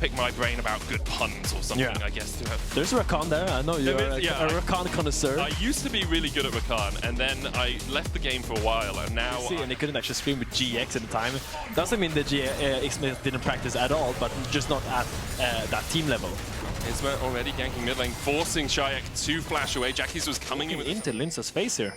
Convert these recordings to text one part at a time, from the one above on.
pick my brain about good puns or something, I guess. There's Rakan there. I know you're a Rakan connoisseur. I used to be really good at Rakan, and then I left the game for a while, and now... And he couldn't actually stream with GX at the time. Doesn't mean that Isma didn't practice at all, but just not at that team level. Isma already ganking mid lane, forcing Czajek to flash away. Jackies was coming in with into Lyncas' face here.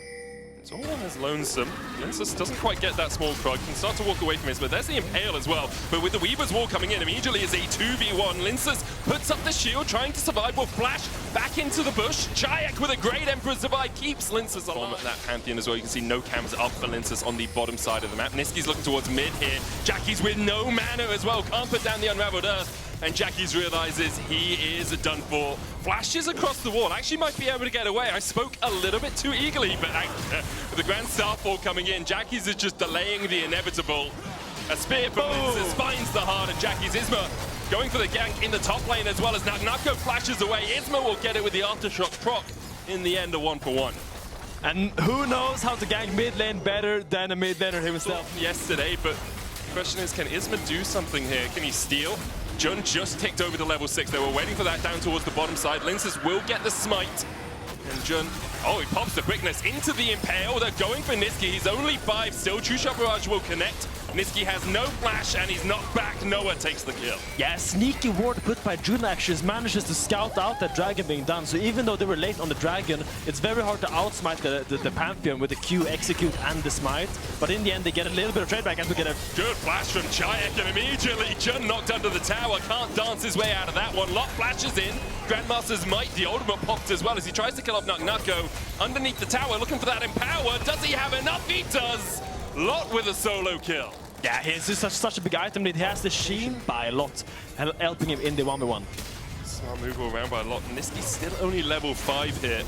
It's all as lonesome. Lyncas doesn't quite get that small frog. Can start to walk away from it, but there's the Impale as well. But with the Weaver's Wall coming in, immediately is a 2v1. Lyncas puts up the shield, trying to survive. Will flash back into the bush. Czajek with a great Emperor's Divide keeps Lyncas alive. That Pantheon as well. You can see no cams up for Lyncas on the bottom side of the map. Nisqy's looking towards mid here. Jackie's with no mana as well. Can't put down the Unraveled Earth. And Jackie's realizes he is done for. Flashes across the wall. Actually might be able to get away. I spoke a little bit too eagerly, but with the Grand Starfall coming in, Jackie's is just delaying the inevitable. A spear from Lyncas finds the heart of Jackie's. Isma going for the gank in the top lane as well as Nako flashes away. Isma will get it with the aftershock proc in the end, a 1-for-1. And who knows how to gank mid lane better than a mid laner himself yesterday, but the question is, can Isma do something here? Can he steal? Jun just ticked over to level 6. They were waiting for that down towards the bottom side. Lyncas will get the smite. And Jun, oh, he pops the quickness into the Impale. They're going for Nisqy. He's only 5 still. True Shot Barrage will connect. Nisqy has no flash and he's knocked back. Noah takes the kill. Yeah, sneaky ward put by Jun actually manages to scout out that dragon being done. So even though they were late on the dragon, it's very hard to outsmite the Pantheon with the Q, execute, and the smite. But in the end, they get a little bit of trade back and we get a good flash from Czajek, and immediately Jun knocked under the tower. Can't dance his way out of that one. Lot flashes in. Grandmaster's Might, the ultimate popped as well as he tries to kill off Nako underneath the tower, looking for that Empower. Does he have enough? He does. Lot with a solo kill. Yeah, he's just such a big item that he has the Sheen by Lot, helping him in the 1v1. Smart move all around by Lot. Nisqy's still only level 5 here.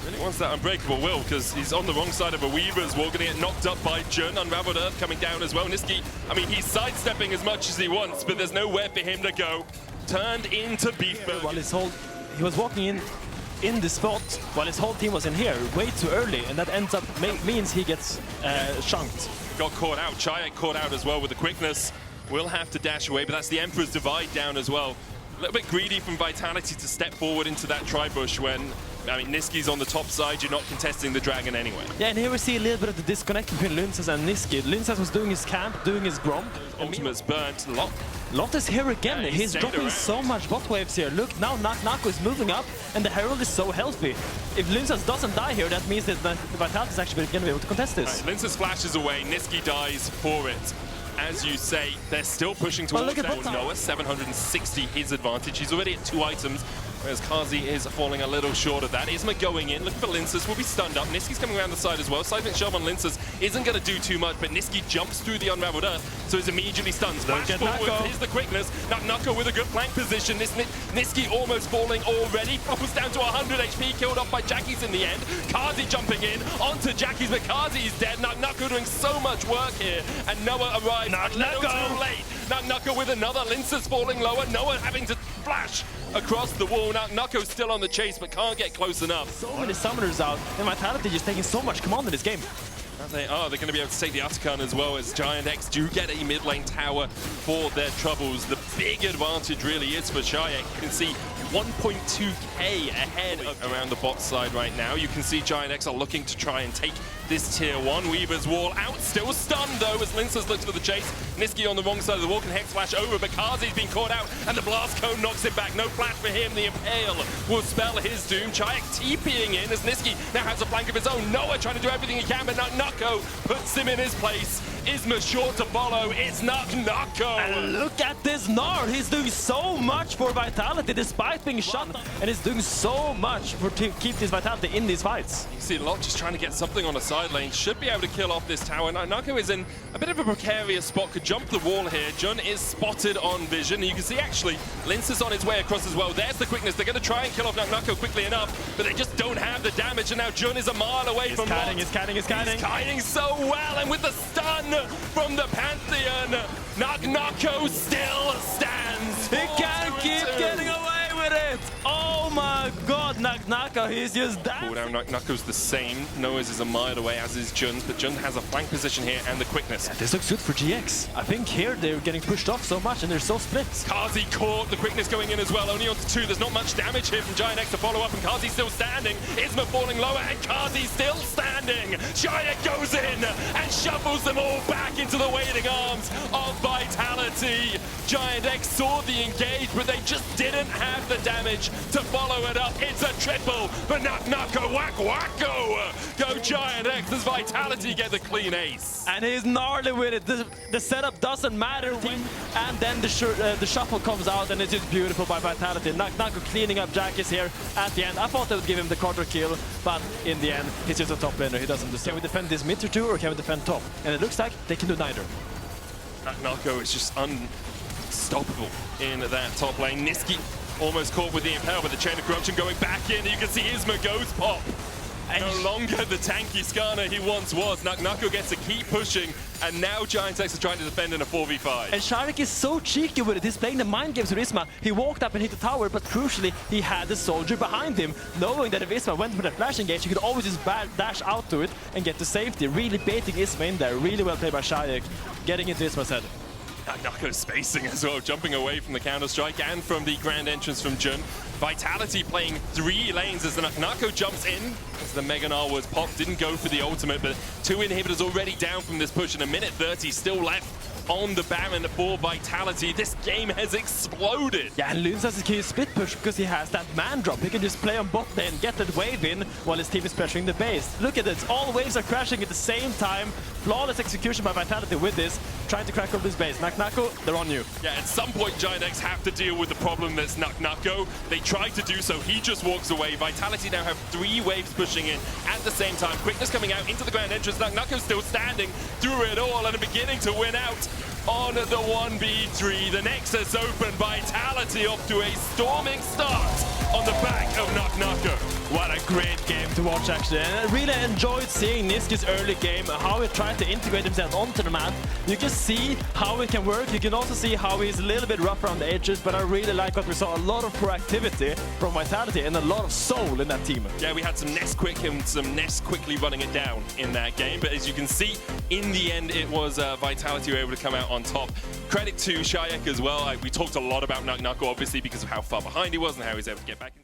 Really wants that Unbreakable Will because he's on the wrong side of a Weaver's Wall, going to get knocked up by Jun. Unraveled Earth coming down as well. Nisqy, I mean, he's sidestepping as much as he wants, but there's nowhere for him to go. Turned into Beefburger. While he was walking in the spot while his whole team was in here way too early, and that ends up means he gets chunked. Got caught out. Czajek caught out as well with the quickness. Will have to dash away, but that's the Emperor's Divide down as well. A little bit greedy from Vitality to step forward into that tri-bush when, I mean, Nisqy's on the top side, you're not contesting the dragon anyway. Yeah, and here we see a little bit of the disconnect between Lyncas and Nisqy. Lyncas was doing his camp, doing his Gromp. Ultimate's burnt. Lot is here again. He's dropping so much bot waves here. Look, now Nako is moving up, and the Herald is so healthy. If Lyncas doesn't die here, that means that Vitality is actually going to be able to contest this. Right, Lyncas flashes away, Nisqy dies for it. As you say, they're still pushing towards that. Noah, 760 his advantage. He's already at 2 items, whereas Carzzy is falling a little short of that. Isma going in, looking for Lyncas, will be stunned up. Nisqy's coming around the side as well. Seismic Shove on Lyncas isn't going to do too much, but Nisqy jumps through the Unraveled Earth, so he's immediately stunned. Flash forward, here's the quickness. Nako with a good flank position. Nisqy almost falling already. Drops down to 100 HP, killed off by Jackie's in the end. Carzzy jumping in onto Jackie's, but Carzzy is dead. Nako doing so much work here, and Noah arrives a little too late. Nako with another. Lyncas falling lower. Noah having to flash across the wall. Now Nako's still on the chase, but can't get close enough. So many summoners out, and Vitality just taking so much command in this game. They are. They're going to be able to take the Atakan as well, as GIANTX do get a mid lane tower for their troubles. The big advantage really is for Czajek. You can see 1.2k ahead around the bot side right now. You can see GIANTX are looking to try and take this tier 1. Weaver's Wall out, still stunned though as Lyncas looks for the chase. Nisqy on the wrong side of the wall can hex flash over, but Carzzy's been caught out and the blast cone knocks it back. No flash for him. The Impale will spell his doom. Czajek TPing in as Nisqy now has a flank of his own. Noah trying to do everything he can, but Nako puts him in his place. Isma short to follow. It's Nako. And look at this Gnar. He's doing so much for Vitality despite being shot, and he's doing so much to keep this Vitality in these fights. You see Lot just trying to get something on the side lane. Should be able to kill off this tower. Now Nako is in a bit of a precarious spot. Could jump the wall here. Jun is spotted on vision. You can see actually Lyncas on his way across as well. There's the quickness. They're going to try and kill off Nako quickly enough, but they just don't have the damage. And now Jun is a mile away from Lot. He's kiting so well, and with the stun from the Pantheon, Nako still stands. He can't keep getting away with it. Oh my god, Nako, he's just Pull dancing. down Nako's the same. Noah's is a mile away, as is Jun's, but Jun has a flank position here and the quickness. This looks good for GX. I think here they're getting pushed off so much and they're so split. Carzzy caught, the quickness going in as well, only onto 2. There's not much damage here from GIANTX to follow up, and Carzzy's still standing. Isma falling lower, and Carzzy's still standing. Czajek goes in and shuffles them all back into the waiting arms of Vitality. GIANTX saw the engage, but they just didn't have the damage to follow it up. It's a triple for Nako, whack-wacko. Go GIANTX as Vitality get the clean ace. And he's gnarly with it. The setup doesn't matter when, and then the shuffle comes out, and it's just beautiful by Vitality. Nako cleaning up Jackis here at the end. I thought they would give him the quarter kill, but in the end, he's just a top laner. He doesn't deserve. Can we defend this mid or 2, or can we defend top? And it looks like they can do neither. Nako is just unstoppable in that top lane. Nisqy almost caught with the impale, but the chain of corruption going back in. You can see Isma goes pop. No longer the tanky Skarner he once was. Nako gets to keep pushing, and now GIANTX are trying to defend in a 4v5. And Czajek is so cheeky with it. He's playing the mind games with Isma. He walked up and hit the tower, but crucially, he had the soldier behind him, knowing that if Isma went for the flash engage, he could always just dash out to it and get to safety. Really baiting Isma in there. Really well played by Czajek, getting into Isma's head. Nako's spacing as well, jumping away from the counter-strike and from the grand entrance from Jun. Vitality playing 3 lanes as the Nako jumps in as the Mega Gnar was popped, didn't go for the ultimate, but 2 inhibitors already down from this push, and a minute 30 still left on the Baron for Vitality. This game has exploded. Yeah, and Lyncas is key split push because he has that man drop. He can just play on bot lane, get that wave in while his team is pressuring the base. Look at this, all waves are crashing at the same time. Flawless execution by Vitality with this, trying to crack up this base. Nako, they're on you. Yeah, at some point GIANTX have to deal with the problem that's Nako. They tried to do so, he just walks away. Vitality now have 3 waves pushing in at the same time. Quickness coming out into the grand entrance. Nako's still standing through it all and beginning to win out on the 1v3. The Nexus open, Vitality off to a storming start on the back of Nako. What a great game to watch, actually. And I really enjoyed seeing Nisqy's early game, how he tried to integrate himself onto the map. You can see how it can work. You can also see how he's a little bit rough around the edges, but I really like what we saw. A lot of proactivity from Vitality and a lot of soul in that team. Yeah, we had some Nest quick and some Nest quickly running it down in that game, but as you can see, in the end, it was Vitality who were able to come out on top. Credit to Czajek as well. We talked a lot about Nako, obviously, because of how far behind he was and how he was able to get back in.